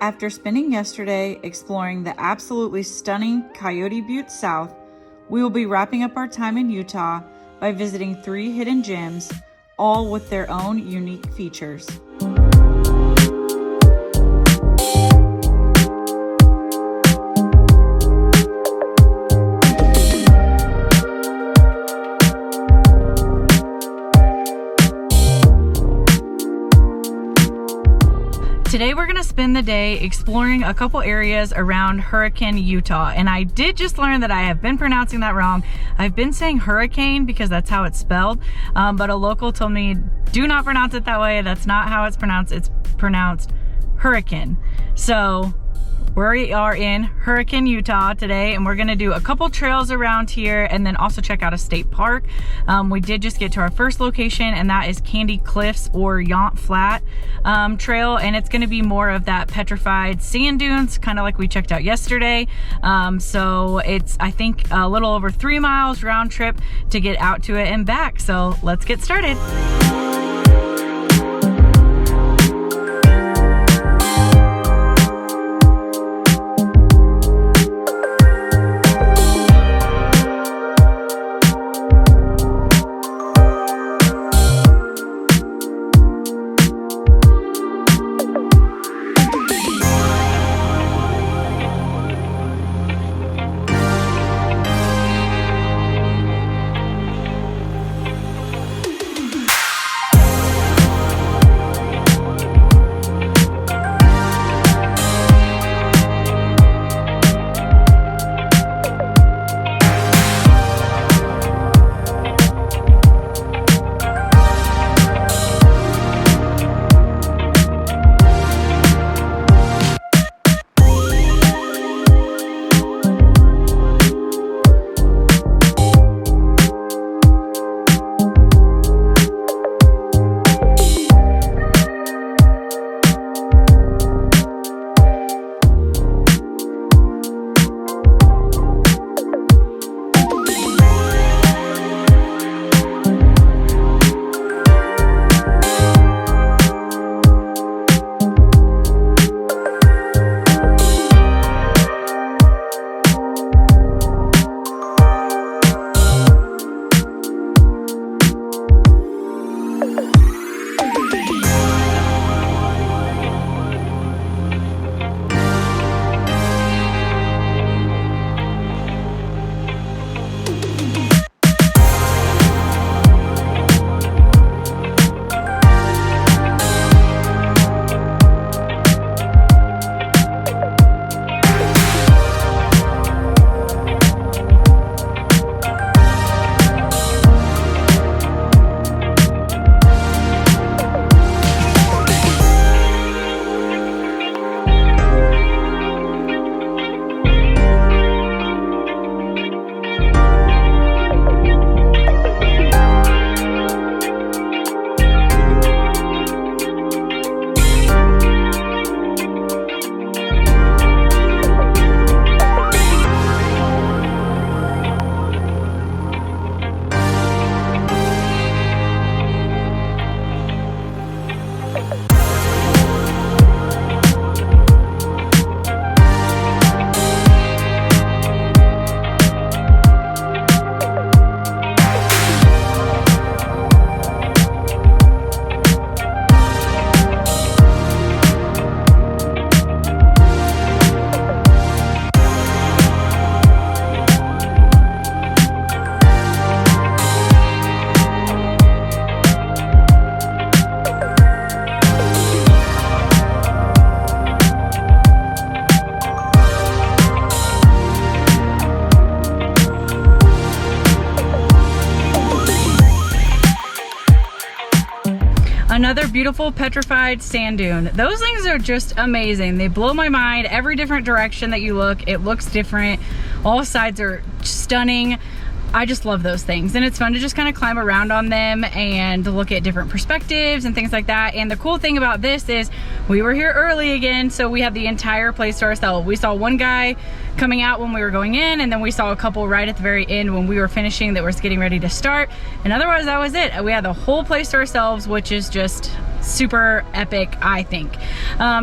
After spending yesterday exploring the absolutely stunning Coyote Butte South, we will be wrapping up our time in Utah by visiting 3 hidden gems, all with their own unique features. Today we're gonna spend the day exploring a couple areas around Hurricane, Utah. And I did just learn that I have been pronouncing that wrong. I've been saying hurricane because that's how it's spelled, but a local told me, do not pronounce it that way. That's not how it's pronounced hurricane. So we are in Hurricane, Utah today, and we're gonna do a couple trails around here and then also check out a state park. We did just get to our first location, and that is Candy Cliffs or Yant Flat trail, and it's gonna be more of that petrified sand dunes, kind of like we checked out yesterday. So it's, I think, a little over 3 miles round trip to get out to it and back. So let's get started. Another beautiful petrified sand dune. Those things are just amazing. They blow my mind. Every different direction that you look, it looks different. All sides are stunning. I just love those things, and it's fun to just kind of climb around on them and look at different perspectives and things like that. And the cool thing about this is we were here early again, so we have the entire place to ourselves. We saw one guy coming out when we were going in, and then we saw a couple right at the very end when we were finishing that was getting ready to start, and otherwise that was it. We had the whole place to ourselves, which is just super epic, I think.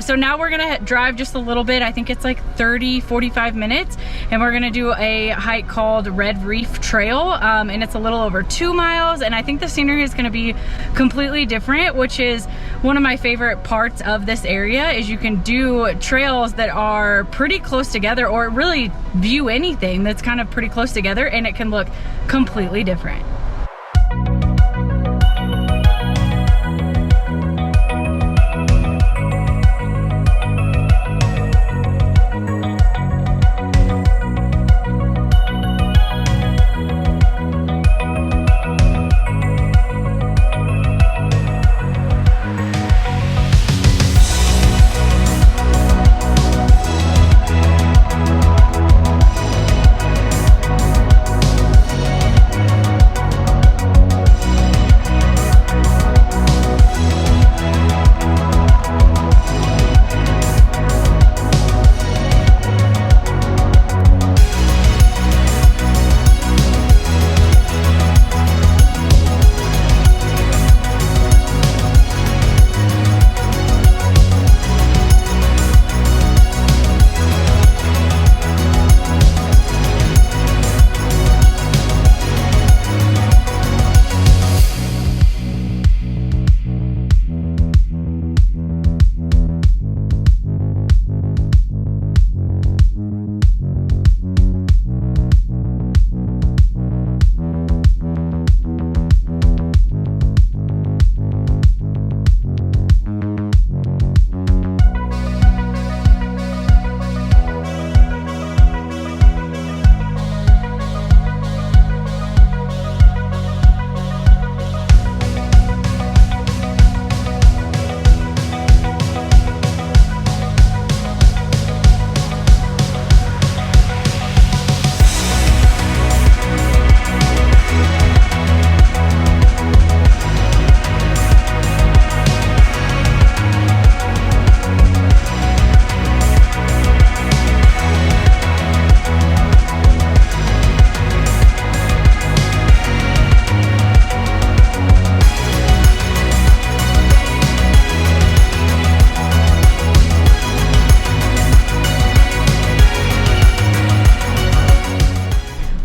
So now we're gonna drive just a little bit. I think it's like 30-45 minutes, and we're gonna do a hike called Reef Trail, and it's a little over 2 miles, and I think the scenery is gonna be completely different, which is one of my favorite parts of this area. Is you can do trails that are pretty close together, or really view anything that's kind of pretty close together, and it can look completely different.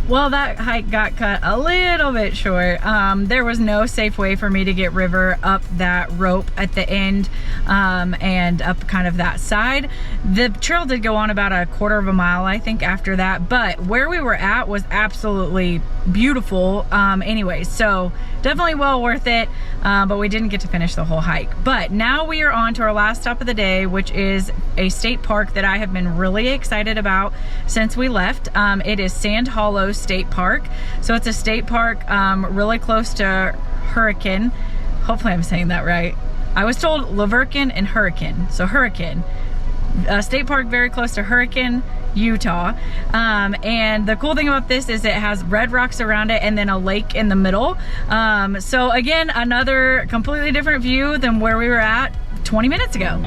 Well, that hike got cut a little bit short. There was no safe way for me to get River up that rope at the end, and up kind of that side. The trail did go on about a quarter of a mile, I think, after that, but where we were at was absolutely beautiful anyways, so definitely well worth it, but we didn't get to finish the whole hike. But now we are on to our last stop of the day, which is a state park that I have been really excited about since we left. It is Sand Hollow State Park. So it's a state park really close to Hurricane. Hopefully I'm saying that right. I was told Laverkin and Hurricane, so Hurricane. A state park very close to Hurricane, Utah. And the cool thing about this is it has red rocks around it and then a lake in the middle. So again, another completely different view than where we were at 20 minutes ago.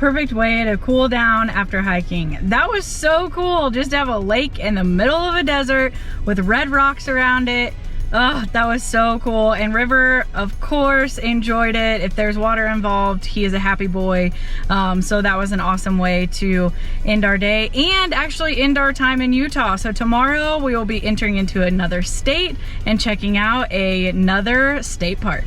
perfect way to cool down after hiking. That was so cool, just to have a lake in the middle of a desert with red rocks around it. Oh, that was so cool. And River, of course, enjoyed it. If there's water involved, he is a happy boy. So that was an awesome way to end our day and actually end our time in Utah. So tomorrow we will be entering into another state and checking out another state park.